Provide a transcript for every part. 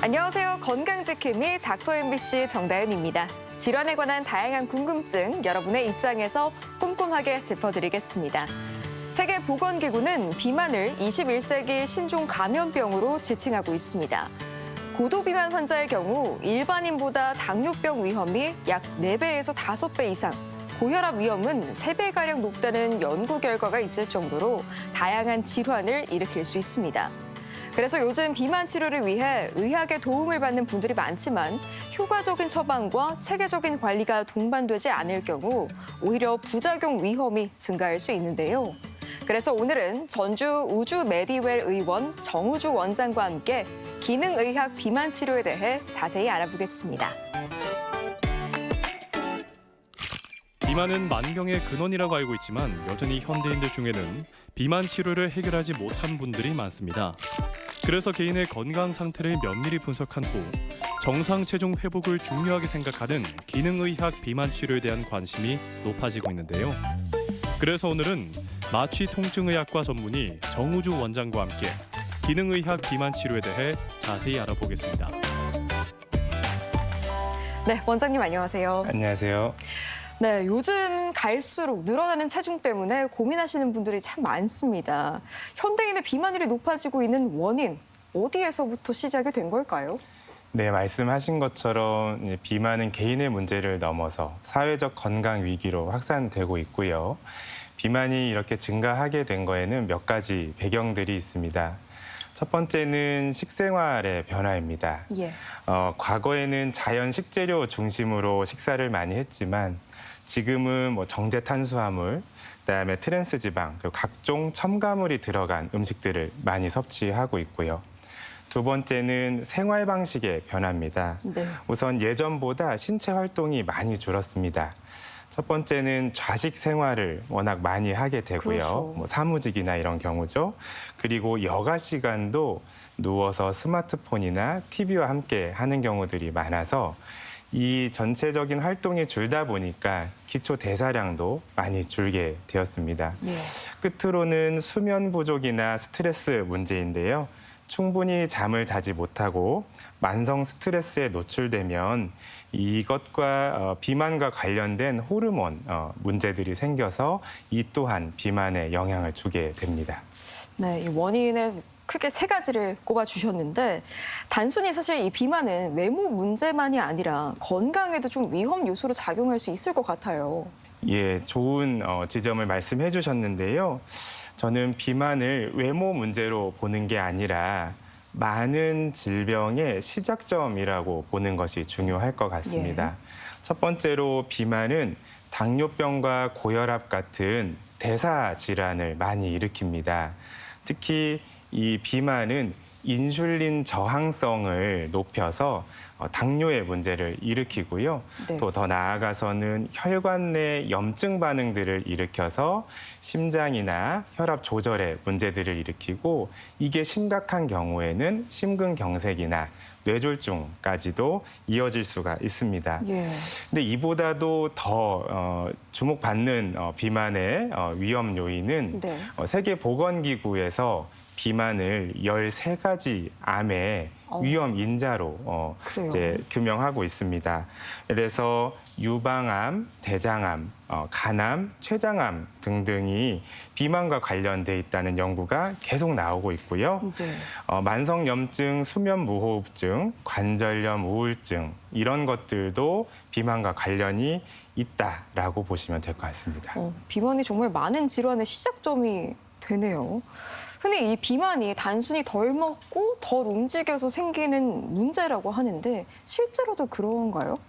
안녕하세요. 건강지킴이 닥터 MBC 정다은입니다. 질환에 관한 다양한 궁금증 여러분의 입장에서 꼼꼼하게 짚어드리겠습니다. 세계보건기구는 비만을 21세기 신종 감염병으로 지칭하고 있습니다. 고도비만 환자의 경우 일반인보다 당뇨병 위험이 약 4배에서 5배 이상, 고혈압 위험은 3배가량 높다는 연구 결과가 있을 정도로 다양한 질환을 일으킬 수 있습니다. 그래서 요즘 비만 치료를 위해 의학의 도움을 받는 분들이 많지만 효과적인 처방과 체계적인 관리가 동반되지 않을 경우 오히려 부작용 위험이 증가할 수 있는데요. 그래서 오늘은 전주 우주 메디웰 의원 정우주 원장과 함께 기능의학 비만 치료에 대해 자세히 알아보겠습니다. 비만은 만병의 근원이라고 알고 있지만 여전히 현대인들 중에는 비만 치료를 해결하지 못한 분들이 많습니다. 그래서 개인의 건강 상태를 면밀히 분석한 후 정상 체중 회복을 중요하게 생각하는 기능의학 비만 치료에 대한 관심이 높아지고 있는데요. 그래서 오늘은 마취통증의학과 전문의 정우주 원장과 함께 기능의학 비만 치료에 대해 자세히 알아보겠습니다. 네, 원장님 안녕하세요. 안녕하세요. 네, 요즘 갈수록 늘어나는 체중 때문에 고민하시는 분들이 참 많습니다. 현대인의 비만율이 높아지고 있는 원인, 어디에서부터 시작이 된 걸까요? 네, 말씀하신 것처럼 비만은 개인의 문제를 넘어서 사회적 건강 위기로 확산되고 있고요. 비만이 이렇게 증가하게 된 거에는 몇 가지 배경들이 있습니다. 첫 번째는 식생활의 변화입니다. 예. 과거에는 자연 식재료 중심으로 식사를 많이 했지만 지금은 정제 탄수화물, 그다음에 트랜스 지방, 그리고 각종 첨가물이 들어간 음식들을 많이 섭취하고 있고요. 두 번째는 생활 방식의 변화입니다. 네. 우선 예전보다 신체 활동이 많이 줄었습니다. 첫 번째는 좌식 생활을 워낙 많이 하게 되고요. 그렇죠. 사무직이나 이런 경우죠. 그리고 여가 시간도 누워서 스마트폰이나 TV와 함께 하는 경우들이 많아서 이 전체적인 활동이 줄다 보니까 기초 대사량도 많이 줄게 되었습니다. 예. 끝으로는 수면 부족이나 스트레스 문제인데요. 충분히 잠을 자지 못하고 만성 스트레스에 노출되면 이것과 비만과 관련된 호르몬 문제들이 생겨서 이 또한 비만에 영향을 주게 됩니다. 네, 이 원인은 크게 3가지를 꼽아주셨는데 단순히 사실 이 비만은 외모 문제만이 아니라 건강에도 좀 위험 요소로 작용할 수 있을 것 같아요. 예, 좋은 지점을 말씀해 주셨는데요. 저는 비만을 외모 문제로 보는 게 아니라 많은 질병의 시작점이라고 보는 것이 중요할 것 같습니다. 첫 번째로 비만은 당뇨병과 고혈압 같은 대사 질환을 많이 일으킵니다. 특히 이 비만은 인슐린 저항성을 높여서 당뇨의 문제를 일으키고요. 네. 또 더 나아가서는 혈관 내 염증 반응들을 일으켜서 심장이나 혈압 조절의 문제들을 일으키고 이게 심각한 경우에는 심근경색이나 뇌졸중까지도 이어질 수가 있습니다. 예. 근데 이보다도 더 주목받는 비만의 위험 요인은 네. 세계보건기구에서 비만을 13가지 암의 위험 인자로 그래요? 이제 규명하고 있습니다. 그래서 유방암, 대장암, 간암, 췌장암 등등이 비만과 관련돼 있다는 연구가 계속 나오고 있고요. 네. 만성염증, 수면무호흡증, 관절염, 우울증 이런 것들도 비만과 관련이 있다라고 보시면 될 것 같습니다. 비만이 정말 많은 질환의 시작점이 되네요. 흔히 이 비만이 단순히 덜 먹고 덜 움직여서 생기는 문제라고 하는데 실제로도 그런가요?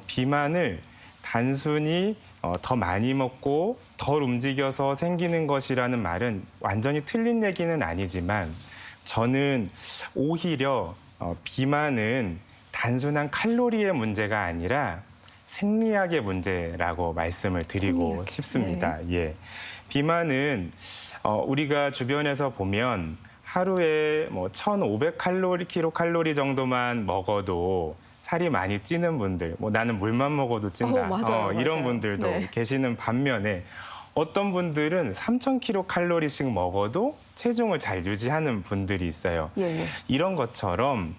비만을 단순히 더 많이 먹고 덜 움직여서 생기는 것이라는 말은 완전히 틀린 얘기는 아니지만 저는 오히려 비만은 단순한 칼로리의 문제가 아니라 생리학의 문제라고 말씀을 드리고 생리학. 싶습니다. 예. 비만은 우리가 주변에서 보면 하루에 1,500 킬로칼로리 정도만 먹어도 살이 많이 찌는 분들, 나는 물만 먹어도 찐다. 맞아요, 이런 맞아요. 분들도 네. 계시는 반면에 어떤 분들은 3,000kcal씩 먹어도 체중을 잘 유지하는 분들이 있어요. 예, 예. 이런 것처럼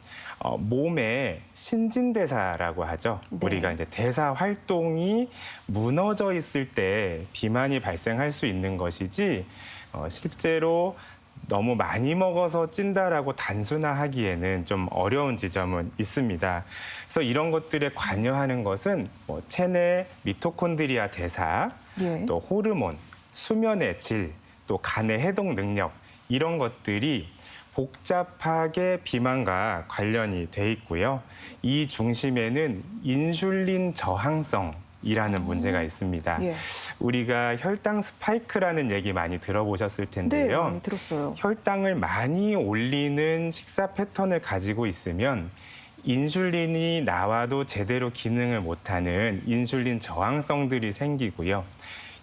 몸의 신진대사라고 하죠. 네. 우리가 이제 대사 활동이 무너져 있을 때 비만이 발생할 수 있는 것이지 실제로 너무 많이 먹어서 찐다라고 단순화하기에는 좀 어려운 지점은 있습니다. 그래서 이런 것들에 관여하는 것은 체내 미토콘드리아 대사, 예. 또 호르몬, 수면의 질, 또 간의 해독 능력 이런 것들이 복잡하게 비만과 관련이 돼 있고요. 이 중심에는 인슐린 저항성이라는 문제가 있습니다. 예. 우리가 혈당 스파이크라는 얘기 많이 들어보셨을 네, 텐데요. 많이 들었어요. 혈당을 많이 올리는 식사 패턴을 가지고 있으면 인슐린이 나와도 제대로 기능을 못하는 인슐린 저항성들이 생기고요.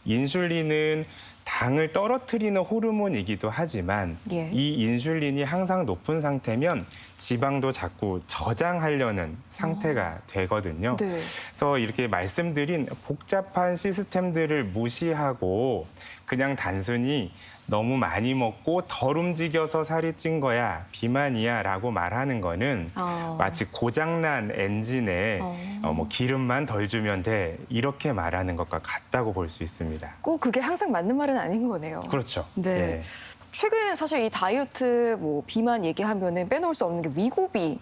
인슐린은 당을 떨어뜨리는 호르몬이기도 하지만 예. 이 인슐린이 항상 높은 상태면 지방도 자꾸 저장하려는 상태가 되거든요. 네. 그래서 이렇게 말씀드린 복잡한 시스템들을 무시하고 그냥 단순히 너무 많이 먹고 덜 움직여서 살이 찐 거야, 비만이야 라고 말하는 거는 마치 고장난 엔진에 기름만 덜 주면 돼 이렇게 말하는 것과 같다고 볼 수 있습니다. 꼭 그게 항상 맞는 말은 아닌 거네요. 그렇죠. 네. 예. 최근 사실 이 다이어트 비만 얘기하면은 빼놓을 수 없는 게 위고비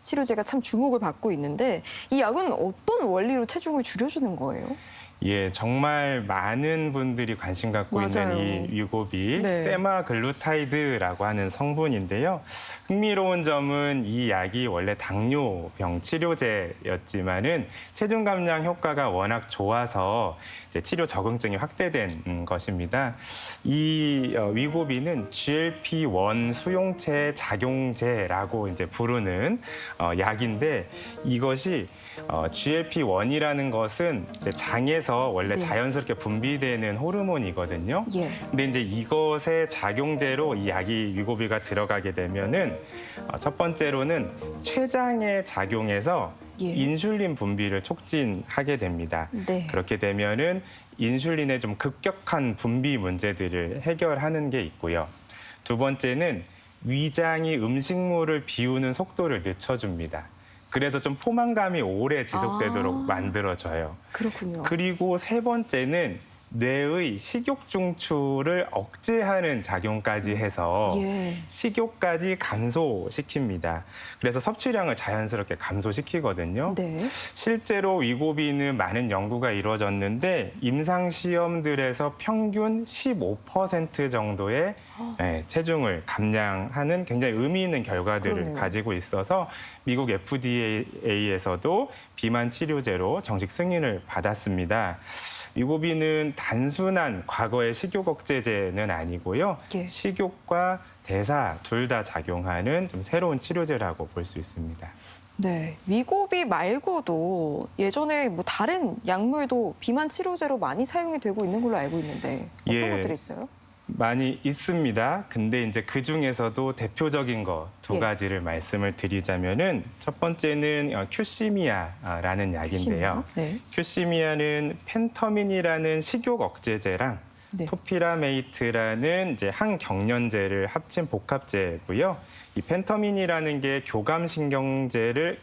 치료제가 참 주목을 받고 있는데 이 약은 어떤 원리로 체중을 줄여주는 거예요? 예, 정말 많은 분들이 관심 갖고 맞아요. 있는 이 위고비, 네. 세마글루타이드라고 하는 성분인데요. 흥미로운 점은 이 약이 원래 당뇨병 치료제였지만은 체중 감량 효과가 워낙 좋아서 이제 치료 적응증이 확대된 것입니다. 이 위고비는 GLP-1 수용체 작용제라고 이제 부르는 약인데 이것이 GLP-1이라는 것은 이제 장에서 원래 네. 자연스럽게 분비되는 호르몬이거든요. 예. 근데 이제 이것의 작용제로 이 약이 위고비가 들어가게 되면은 첫 번째로는 췌장에 작용해서 예. 인슐린 분비를 촉진하게 됩니다. 네. 그렇게 되면은 인슐린의 좀 급격한 분비 문제들을 해결하는 게 있고요. 두 번째는 위장이 음식물을 비우는 속도를 늦춰줍니다. 그래서 좀 포만감이 오래 지속되도록 만들어줘요. 그렇군요. 그리고 세 번째는 뇌의 식욕 중추를 억제하는 작용까지 해서 예. 식욕까지 감소시킵니다. 그래서 섭취량을 자연스럽게 감소시키거든요. 네. 실제로 위고비는 많은 연구가 이루어졌는데 임상 시험들에서 평균 15% 정도의 체중을 감량하는 굉장히 의미 있는 결과들을 그러네요. 가지고 있어서 미국 FDA에서도 비만 치료제로 정식 승인을 받았습니다. 위고비는 단순한 과거의 식욕 억제제는 아니고요. 예. 식욕과 대사 둘 다 작용하는 좀 새로운 치료제라고 볼 수 있습니다. 네. 위고비 말고도 예전에 다른 약물도 비만 치료제로 많이 사용이 되고 있는 걸로 알고 있는데 어떤 예. 것들이 있어요? 많이 있습니다. 근데 이제 그 중에서도 대표적인 거 두 예. 가지를 말씀을 드리자면은 첫 번째는 큐시미아라는 약인데요. 네. 큐시미아는 펜터민이라는 식욕 억제제랑 네. 토피라메이트라는 이제 항경련제를 합친 복합제고요. 이 펜터민이라는 게 교감신경계를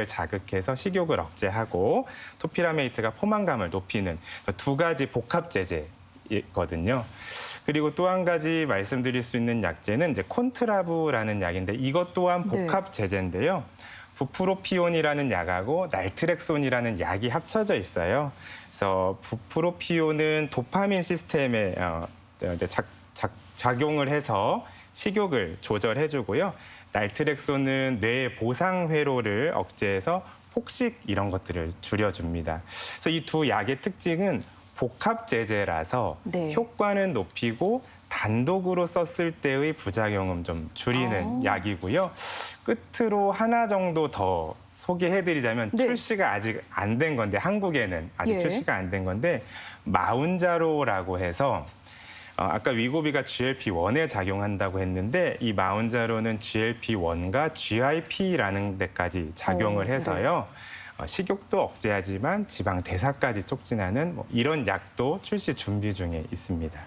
자극해서 식욕을 억제하고 토피라메이트가 포만감을 높이는 두 가지 복합제제. 거든요. 그리고 또 한 가지 말씀드릴 수 있는 약제는 이제 콘트라브라는 약인데 이것 또한 네. 복합 제제인데요. 부프로피온이라는 약하고 날트렉손이라는 약이 합쳐져 있어요. 그래서 부프로피온은 도파민 시스템에 이제 작용을 해서 식욕을 조절해주고요. 날트렉손은 뇌 보상 회로를 억제해서 폭식 이런 것들을 줄여줍니다. 그래서 이 두 약의 특징은 복합 제제라서 네. 효과는 높이고 단독으로 썼을 때의 부작용은 좀 줄이는 약이고요. 끝으로 하나 정도 더 소개해드리자면 네. 출시가 아직 안 된 건데 한국에는 아직 예. 출시가 안 된 건데 마운자로라고 해서 아까 위고비가 GLP-1에 작용한다고 했는데 이 마운자로는 GLP-1과 GIP라는 데까지 작용을 네. 해서요. 식욕도 억제하지만 지방 대사까지 촉진하는 이런 약도 출시 준비 중에 있습니다.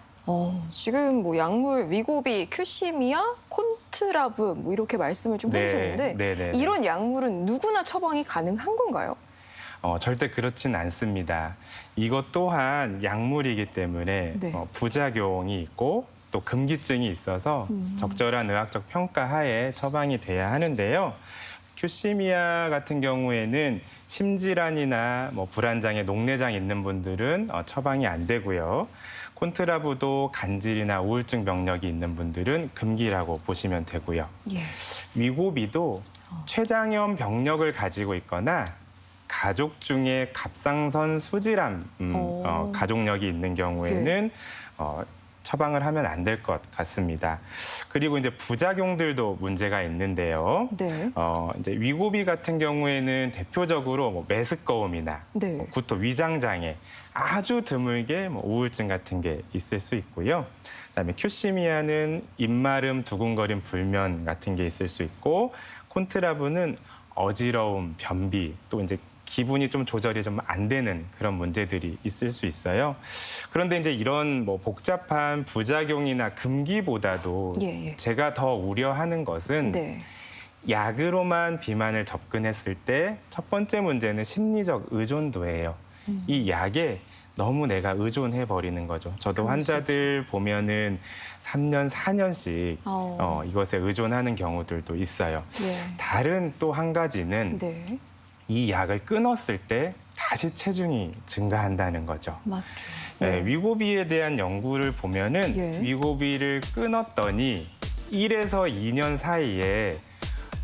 지금 뭐 약물 위고비, 큐시미아, 콘트라브 뭐 이렇게 말씀을 좀 해주셨는데 네네. 이런 약물은 누구나 처방이 가능한 건가요? 절대 그렇진 않습니다. 이것 또한 약물이기 때문에 네. 부작용이 있고 또 금기증이 있어서 적절한 의학적 평가하에 처방이 돼야 하는데요. 큐시미아 같은 경우에는 심질환이나 불안장애, 녹내장 있는 분들은 처방이 안 되고요. 콘트라브도 간질이나 우울증 병력이 있는 분들은 금기라고 보시면 되고요. 예. 위고비도 췌장염 병력을 가지고 있거나 가족 중에 갑상선 수질암 가족력이 있는 경우에는 처방을 하면 안 될 것 같습니다. 그리고 이제 부작용들도 문제가 있는데요. 네. 이제 위고비 같은 경우에는 대표적으로 메스꺼움이나 네. 구토, 위장 장애, 아주 드물게 우울증 같은 게 있을 수 있고요. 그다음에 큐시미아는 입마름, 두근거림, 불면 같은 게 있을 수 있고, 콘트라브는 어지러움, 변비, 또 이제 기분이 좀 조절이 좀 안 되는 그런 문제들이 있을 수 있어요. 그런데 이제 이런 복잡한 부작용이나 금기보다도 예. 제가 더 우려하는 것은 네. 약으로만 비만을 접근했을 때 첫 번째 문제는 심리적 의존도예요. 이 약에 너무 내가 의존해 버리는 거죠. 저도 환자들 보면은 3년, 4년씩 이것에 의존하는 경우들도 있어요. 예. 다른 또 한 가지는 네. 이 약을 끊었을 때 다시 체중이 증가한다는 거죠. 맞죠. 네, 위고비에 대한 연구를 보면은 예. 위고비를 끊었더니 1에서 2년 사이에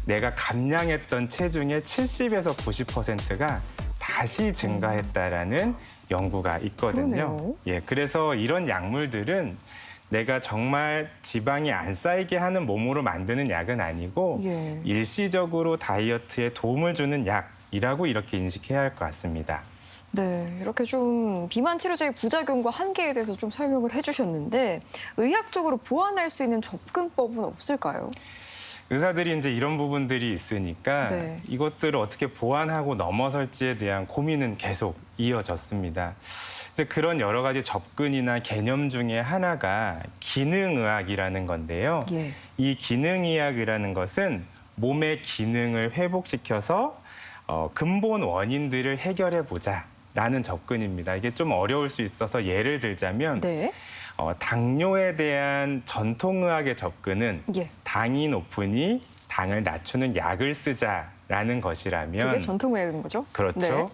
내가 감량했던 체중의 70에서 90%가 다시 증가했다라는 연구가 있거든요. 그러네요. 예, 그래서 이런 약물들은 내가 정말 지방이 안 쌓이게 하는 몸으로 만드는 약은 아니고 예. 일시적으로 다이어트에 도움을 주는 약이라고 이렇게 인식해야 할 것 같습니다. 네, 이렇게 좀 비만 치료제의 부작용과 한계에 대해서 좀 설명을 해주셨는데 의학적으로 보완할 수 있는 접근법은 없을까요? 의사들이 이제 이런 부분들이 있으니까 네. 이것들을 어떻게 보완하고 넘어설지에 대한 고민은 계속 이어졌습니다. 이제 그런 여러 가지 접근이나 개념 중에 하나가 기능의학이라는 건데요. 예. 이 기능의학이라는 것은 몸의 기능을 회복시켜서 근본 원인들을 해결해 보자라는 접근입니다. 이게 좀 어려울 수 있어서 예를 들자면 네. 당뇨에 대한 전통의학의 접근은 예. 당이 높으니 당을 낮추는 약을 쓰자라는 것이라면 그게 전통의학인 거죠? 그렇죠. 네.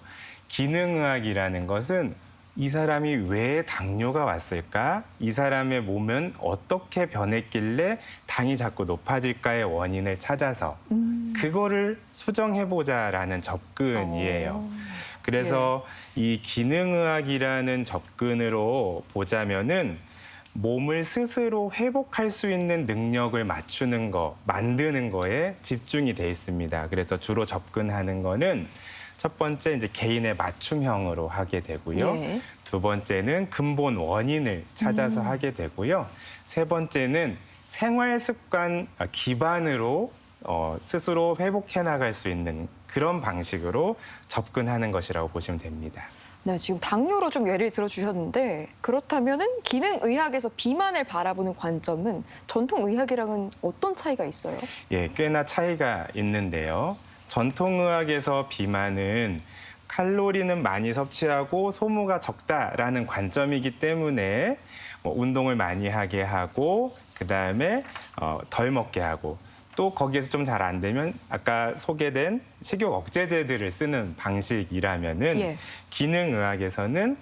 기능의학이라는 것은 이 사람이 왜 당뇨가 왔을까? 이 사람의 몸은 어떻게 변했길래 당이 자꾸 높아질까의 원인을 찾아서 그거를 수정해보자라는 접근이에요. 그래서 이 기능의학이라는 접근으로 보자면은 몸을 스스로 회복할 수 있는 능력을 맞추는 거, 만드는 거에 집중이 돼 있습니다. 그래서 주로 접근하는 거는 첫 번째 이제 개인의 맞춤형으로 하게 되고요. 예. 두 번째는 근본 원인을 찾아서 하게 되고요. 세 번째는 생활 습관 기반으로 스스로 회복해 나갈 수 있는 그런 방식으로 접근하는 것이라고 보시면 됩니다. 네, 지금 당뇨로 좀 예를 들어주셨는데 그렇다면은 기능의학에서 비만을 바라보는 관점은 전통의학이랑은 어떤 차이가 있어요? 예, 꽤나 차이가 있는데요. 전통의학에서 비만은 칼로리는 많이 섭취하고 소모가 적다라는 관점이기 때문에 운동을 많이 하게 하고 그다음에 덜 먹게 하고 또 거기에서 좀 잘 안 되면 아까 소개된 식욕 억제제들을 쓰는 방식이라면은 예. 기능의학에서는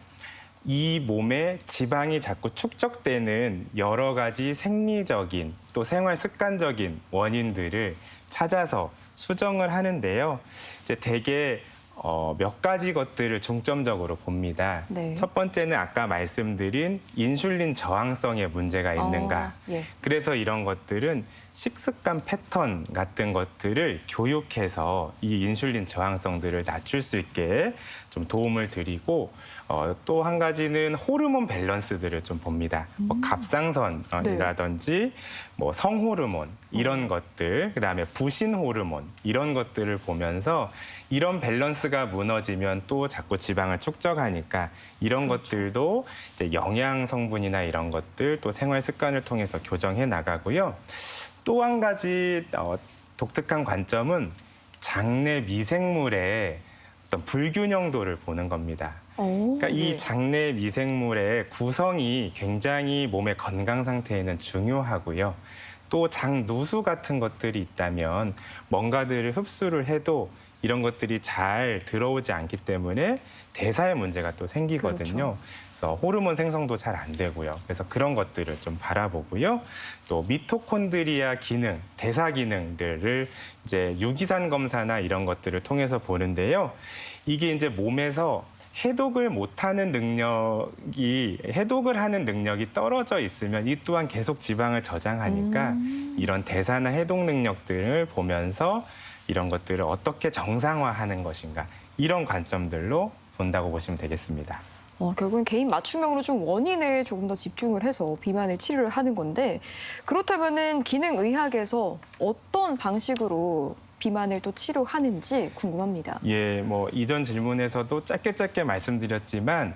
이 몸에 지방이 자꾸 축적되는 여러 가지 생리적인 또 생활 습관적인 원인들을 찾아서 수정을 하는데요. 이제 대개 몇 가지 것들을 중점적으로 봅니다. 네. 첫 번째는 아까 말씀드린 인슐린 저항성에 문제가 있는가. 예. 그래서 이런 것들은 식습관 패턴 같은 것들을 교육해서 이 인슐린 저항성들을 낮출 수 있게 좀 도움을 드리고 또 한 가지는 호르몬 밸런스들을 좀 봅니다. 뭐 갑상선이라든지 뭐 성호르몬 이런 것들, 그다음에 부신 호르몬 이런 것들을 보면서 이런 밸런스가 무너지면 또 자꾸 지방을 축적하니까 이런 것들도 이제 영양 성분이나 이런 것들 또 생활 습관을 통해서 교정해 나가고요. 또 한 가지 독특한 관점은 장내 미생물의 어떤 불균형도를 보는 겁니다. 그러니까 이 장내 미생물의 구성이 굉장히 몸의 건강 상태에는 중요하고요. 또 장누수 같은 것들이 있다면 뭔가들을 흡수를 해도 이런 것들이 잘 들어오지 않기 때문에 대사에 문제가 또 생기거든요. 그렇죠. 그래서 호르몬 생성도 잘 안 되고요. 그래서 그런 것들을 좀 바라보고요. 또 미토콘드리아 기능, 대사 기능들을 이제 유기산 검사나 이런 것들을 통해서 보는데요. 이게 이제 몸에서 해독을 못하는 해독을 하는 능력이 떨어져 있으면 이 또한 계속 지방을 저장하니까 이런 대사나 해독 능력들을 보면서 이런 것들을 어떻게 정상화하는 것인가 이런 관점들로 본다고 보시면 되겠습니다. 결국은 개인 맞춤형으로 좀 원인에 조금 더 집중을 해서 비만을 치료를 하는 건데 그렇다면은 기능의학에서 어떤 방식으로 비만을 또 치료하는지 궁금합니다. 예, 뭐 이전 질문에서도 짧게 말씀드렸지만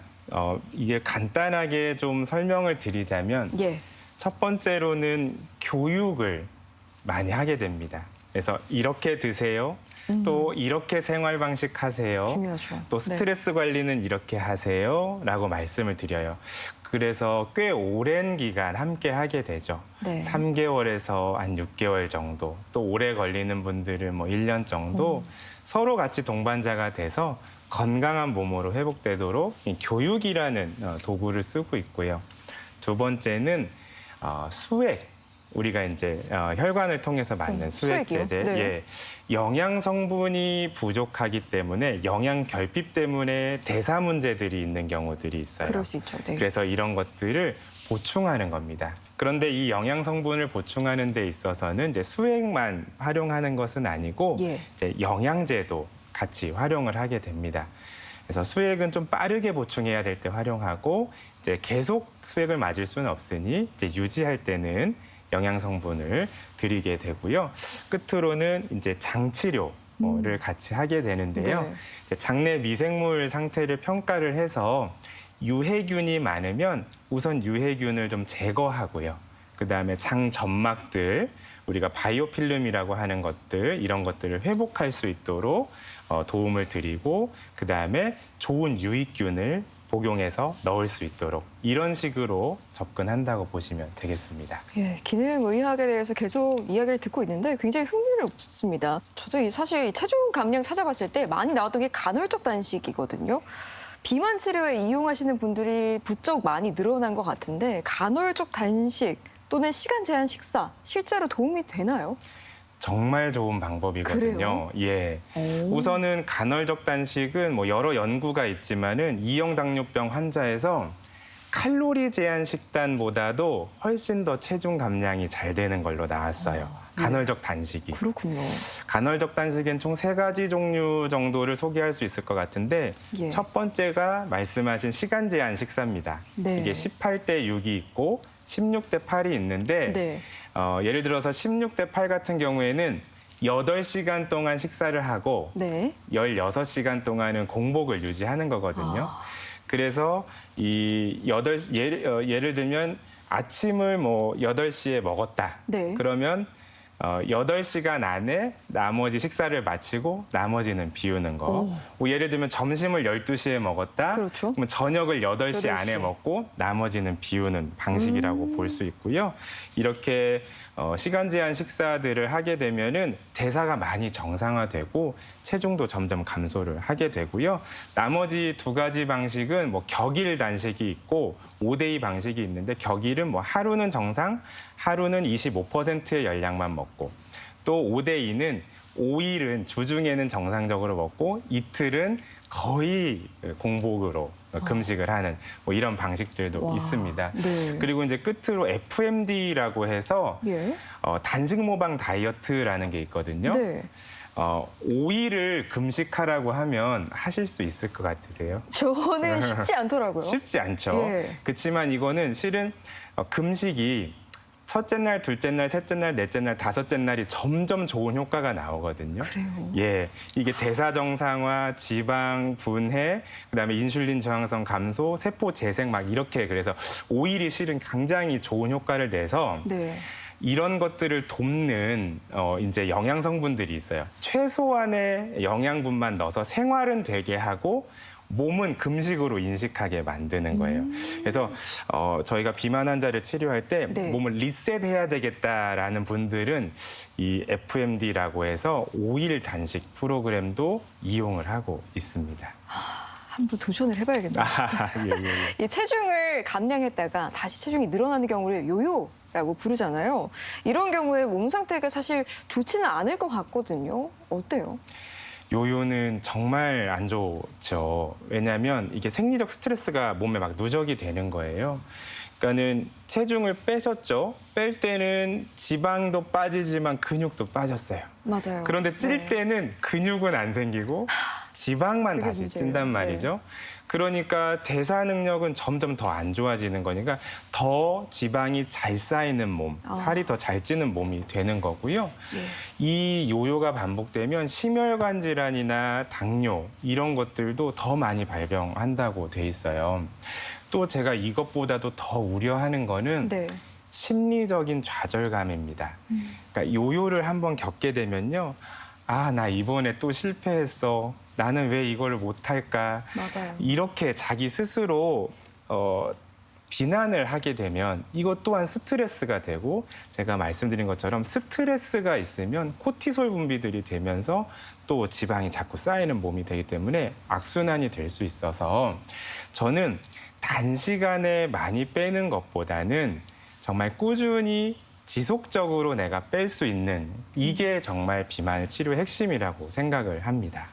이게 간단하게 좀 설명을 드리자면 예. 첫 번째로는 교육을 많이 하게 됩니다. 그래서 이렇게 드세요. 또 이렇게 생활 방식 하세요. 중요하죠. 또 스트레스 관리는 이렇게 하세요라고 말씀을 드려요. 그래서 꽤 오랜 기간 함께 하게 되죠. 네. 3개월에서 한 6개월 정도, 또 오래 걸리는 분들은 뭐 1년 정도 서로 같이 동반자가 돼서 건강한 몸으로 회복되도록 이 교육이라는 도구를 쓰고 있고요. 두 번째는 수액. 우리가 이제 혈관을 통해서 맞는 수액제제, 네. 예, 영양 성분이 부족하기 때문에 영양 결핍 때문에 대사 문제들이 있는 경우들이 있어요. 그럴 수 있죠. 네. 그래서 이런 것들을 보충하는 겁니다. 그런데 이 영양 성분을 보충하는 데 있어서는 이제 수액만 활용하는 것은 아니고 예. 이제 영양제도 같이 활용을 하게 됩니다. 그래서 수액은 좀 빠르게 보충해야 될 때 활용하고 이제 계속 수액을 맞을 수는 없으니 이제 유지할 때는 영양 성분을 드리게 되고요. 끝으로는 이제 장 치료를 같이 하게 되는데요. 네. 이제 장내 미생물 상태를 평가를 해서 유해균이 많으면 우선 유해균을 좀 제거하고요. 그다음에 장 점막들, 우리가 바이오필름이라고 하는 것들, 이런 것들을 회복할 수 있도록 도움을 드리고 그다음에 좋은 유익균을 복용해서 넣을 수 있도록 이런 식으로 접근한다고 보시면 되겠습니다. 예, 기능의학에 대해서 계속 이야기를 듣고 있는데 굉장히 흥미롭습니다. 저도 사실 이 체중 감량 찾아봤을 때 많이 나왔던 게 간헐적 단식이거든요. 비만 치료에 이용하시는 분들이 부쩍 많이 늘어난 것 같은데 간헐적 단식 또는 시간 제한 식사 실제로 도움이 되나요? 정말 좋은 방법이거든요. 그래요? 예. 우선은 간헐적 단식은 뭐 여러 연구가 있지만은 2형 당뇨병 환자에서 칼로리 제한 식단보다도 훨씬 더 체중 감량이 잘 되는 걸로 나왔어요. 간헐적 단식이. 그렇군요. 간헐적 단식엔 총 3가지 종류 정도를 소개할 수 있을 것 같은데 예. 첫 번째가 말씀하신 시간 제한 식사입니다. 네. 이게 18대 6이 있고 16대 8이 있는데 네. 예를 들어서 16대 8 같은 경우에는 8시간 동안 식사를 하고 네. 16시간 동안은 공복을 유지하는 거거든요. 그래서 예를 들면 아침을 뭐 8시에 먹었다. 네. 그러면 8시간 안에 나머지 식사를 마치고 나머지는 비우는 거. 뭐 예를 들면 점심을 12시에 먹었다. 그렇죠. 그러면 저녁을 8시 8시. 안에 먹고 나머지는 비우는 방식이라고 볼 수 있고요. 이렇게 시간 제한 식사들을 하게 되면은 대사가 많이 정상화되고 체중도 점점 감소를 하게 되고요. 나머지 2가지 방식은 뭐 격일 단식이 있고 5대2 방식이 있는데 격일은 뭐 하루는 정상, 하루는 25%의 열량만 먹고 또 5대2는 5일은 주중에는 정상적으로 먹고 이틀은 거의 공복으로 금식을 하는 뭐 이런 방식들도 와, 있습니다. 네. 그리고 이제 끝으로 FMD라고 해서 예. 단식 모방 다이어트라는 게 있거든요. 네. 오일을 금식하라고 하면 하실 수 있을 것 같으세요? 저는 쉽지 않더라고요. 쉽지 않죠. 예. 그렇지만 이거는 실은 금식이 첫째 날, 둘째 날, 셋째 날, 넷째 날, 다섯째 날이 점점 좋은 효과가 나오거든요. 그래요? 예, 이게 대사 정상화, 지방 분해, 그다음에 인슐린 저항성 감소, 세포 재생 막 이렇게 그래서 오일이 실은 굉장히 좋은 효과를 내서 네. 이런 것들을 돕는 이제 영양 성분들이 있어요. 최소한의 영양분만 넣어서 생활은 되게 하고 몸은 금식으로 인식하게 만드는 거예요. 그래서 저희가 비만 환자를 치료할 때 네. 몸을 리셋해야 되겠다라는 분들은 이 FMD라고 해서 5일 단식 프로그램도 이용을 하고 있습니다. 한번 도전을 해봐야겠네요. 예. 이 체중을 감량했다가 다시 체중이 늘어나는 경우를 요요라고 부르잖아요. 이런 경우에 몸 상태가 사실 좋지는 않을 것 같거든요. 어때요? 요요는 정말 안 좋죠. 왜냐하면 이게 생리적 스트레스가 몸에 막 누적이 되는 거예요. 그러니까는 체중을 빼셨죠. 뺄 때는 지방도 빠지지만 근육도 빠졌어요. 맞아요. 그런데 찔 네. 때는 근육은 안 생기고 지방만 그게 다시 문제예요. 찐단 말이죠. 그러니까 대사 능력은 점점 더 안 좋아지는 거니까 더 지방이 잘 쌓이는 몸, 살이 더 잘 찌는 몸이 되는 거고요. 이 요요가 반복되면 심혈관 질환이나 당뇨 이런 것들도 더 많이 발병한다고 돼 있어요. 또 제가 이것보다도 더 우려하는 거는 네. 심리적인 좌절감입니다. 그러니까 요요를 한번 겪게 되면요. 아, 나 이번에 또 실패했어. 나는 왜 이걸 못할까? 맞아요. 이렇게 자기 스스로 비난을 하게 되면 이것 또한 스트레스가 되고 제가 말씀드린 것처럼 스트레스가 있으면 코티솔 분비들이 되면서 또 지방이 자꾸 쌓이는 몸이 되기 때문에 악순환이 될 수 있어서 저는 단시간에 많이 빼는 것보다는 정말 꾸준히 지속적으로 내가 뺄 수 있는 이게 정말 비만 치료의 핵심이라고 생각을 합니다.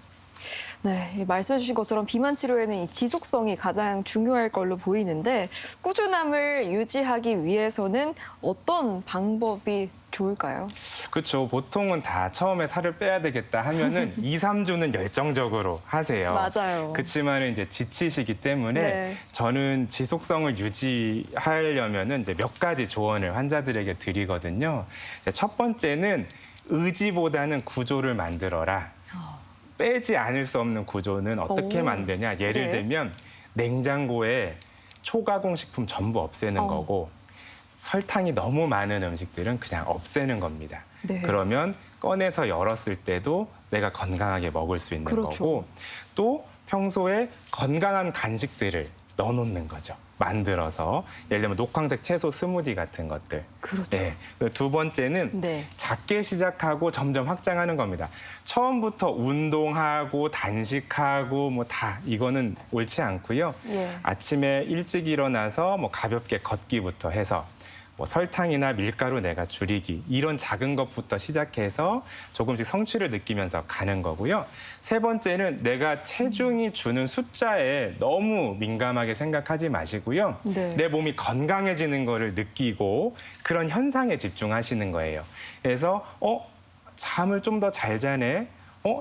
네, 말씀해 주신 것처럼 비만 치료에는 이 지속성이 가장 중요할 걸로 보이는데 꾸준함을 유지하기 위해서는 어떤 방법이 좋을까요? 그렇죠. 보통은 다 처음에 살을 빼야 되겠다 하면은 2, 3주는 열정적으로 하세요. 맞아요. 그렇지만 이제 지치시기 때문에 네. 저는 지속성을 유지하려면은 이제 몇 가지 조언을 환자들에게 드리거든요. 첫 번째는 의지보다는 구조를 만들어라. 빼지 않을 수 없는 구조는 어떻게 오. 만드냐. 예를 네. 들면 냉장고에 초가공 식품 전부 없애는 거고 설탕이 너무 많은 음식들은 그냥 없애는 겁니다. 네. 그러면 꺼내서 열었을 때도 내가 건강하게 먹을 수 있는 그렇죠. 거고 또 평소에 건강한 간식들을 넣어놓는 거죠. 만들어서 예를 들면 녹황색 채소 스무디 같은 것들. 그렇죠. 네. 두 번째는 네. 작게 시작하고 점점 확장하는 겁니다. 처음부터 운동하고 단식하고 뭐 다 이거는 옳지 않고요. 예. 아침에 일찍 일어나서 뭐 가볍게 걷기부터 해서 뭐 설탕이나 밀가루 내가 줄이기 이런 작은 것부터 시작해서 조금씩 성취를 느끼면서 가는 거고요. 세 번째는 내가 체중이 주는 숫자에 너무 민감하게 생각하지 마시고요. 네. 내 몸이 건강해지는 거를 느끼고 그런 현상에 집중하시는 거예요. 그래서 잠을 좀 더 잘 자네.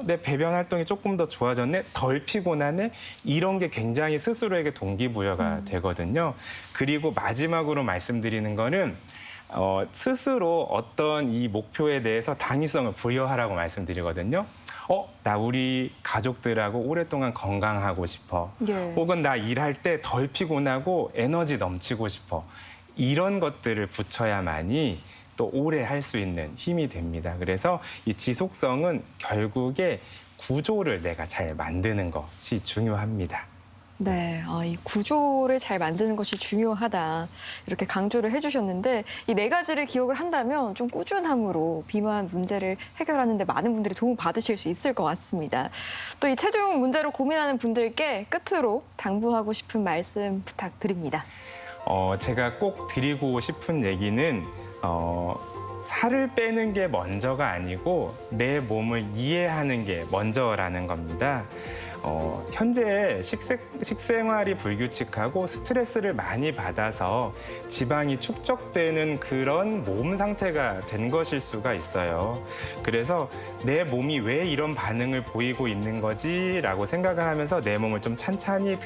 내 배변 활동이 조금 더 좋아졌네, 덜 피곤하네, 이런 게 굉장히 스스로에게 동기부여가 되거든요. 그리고 마지막으로 말씀드리는 거는 스스로 어떤 이 목표에 대해서 당위성을 부여하라고 말씀드리거든요. 나 우리 가족들하고 오랫동안 건강하고 싶어. 예. 혹은 나 일할 때 덜 피곤하고 에너지 넘치고 싶어. 이런 것들을 붙여야만이 또 오래 할 수 있는 힘이 됩니다. 그래서 이 지속성은 결국에 구조를 내가 잘 만드는 것이 중요합니다. 네, 이 구조를 잘 만드는 것이 중요하다 이렇게 강조를 해주셨는데 이 네 가지를 기억을 한다면 좀 꾸준함으로 비만 문제를 해결하는 데 많은 분들이 도움 받으실 수 있을 것 같습니다. 또 이 체중 문제로 고민하는 분들께 끝으로 당부하고 싶은 말씀 부탁드립니다. 제가 꼭 드리고 싶은 얘기는 살을 빼는 게 먼저가 아니고 내 몸을 이해하는 게 먼저라는 겁니다. 현재 식생활이 불규칙하고 스트레스를 많이 받아서 지방이 축적되는 그런 몸 상태가 된 것일 수가 있어요. 그래서 내 몸이 왜 이런 반응을 보이고 있는 거지라고 생각을 하면서 내 몸을 좀 찬찬히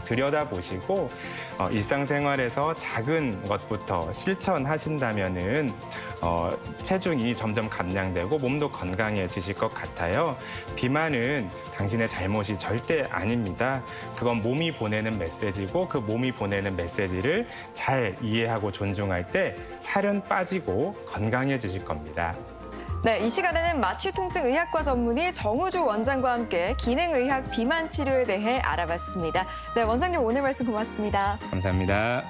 들여다보시고 일상생활에서 작은 것부터 실천하신다면은 체중이 점점 감량되고 몸도 건강해지실 것 같아요. 비만은 당신의 잘못이 절대 아닙니다. 그건 몸이 보내는 메시지고 그 몸이 보내는 메시지를 잘 이해하고 존중할 때 살은 빠지고 건강해지실 겁니다. 네, 이 시간에는 마취통증의학과 전문의 정우주 원장과 함께 기능의학 비만 치료에 대해 알아봤습니다. 네, 원장님 오늘 말씀 고맙습니다. 감사합니다.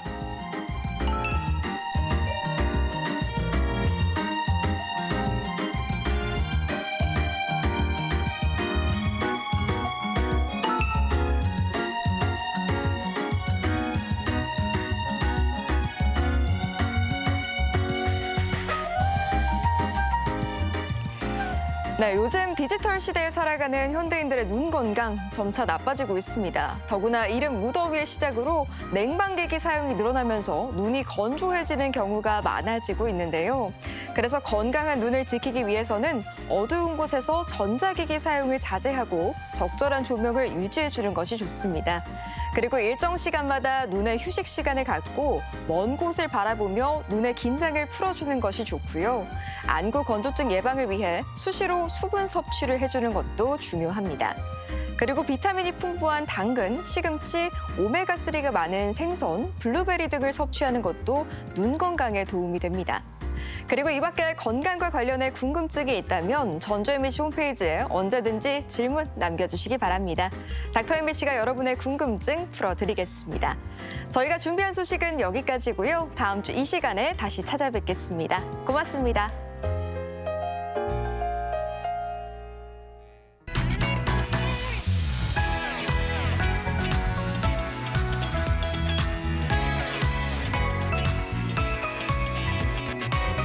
네, 요즘 디지털 시대에 살아가는 현대인들의 눈 건강 점차 나빠지고 있습니다. 더구나 이른 무더위의 시작으로 냉방기기 사용이 늘어나면서 눈이 건조해지는 경우가 많아지고 있는데요. 그래서 건강한 눈을 지키기 위해서는 어두운 곳에서 전자기기 사용을 자제하고 적절한 조명을 유지해주는 것이 좋습니다. 그리고 일정 시간마다 눈의 휴식 시간을 갖고 먼 곳을 바라보며 눈의 긴장을 풀어주는 것이 좋고요. 안구 건조증 예방을 위해 수시로 수분 섭취를 해주는 것도 중요합니다. 그리고 비타민이 풍부한 당근, 시금치, 오메가3가 많은 생선, 블루베리 등을 섭취하는 것도 눈 건강에 도움이 됩니다. 그리고 이 밖에 건강과 관련해 궁금증이 있다면 전주 MBC 홈페이지에 언제든지 질문 남겨주시기 바랍니다. 닥터 MBC가 여러분의 궁금증 풀어드리겠습니다. 저희가 준비한 소식은 여기까지고요. 다음 주 이 시간에 다시 찾아뵙겠습니다. 고맙습니다.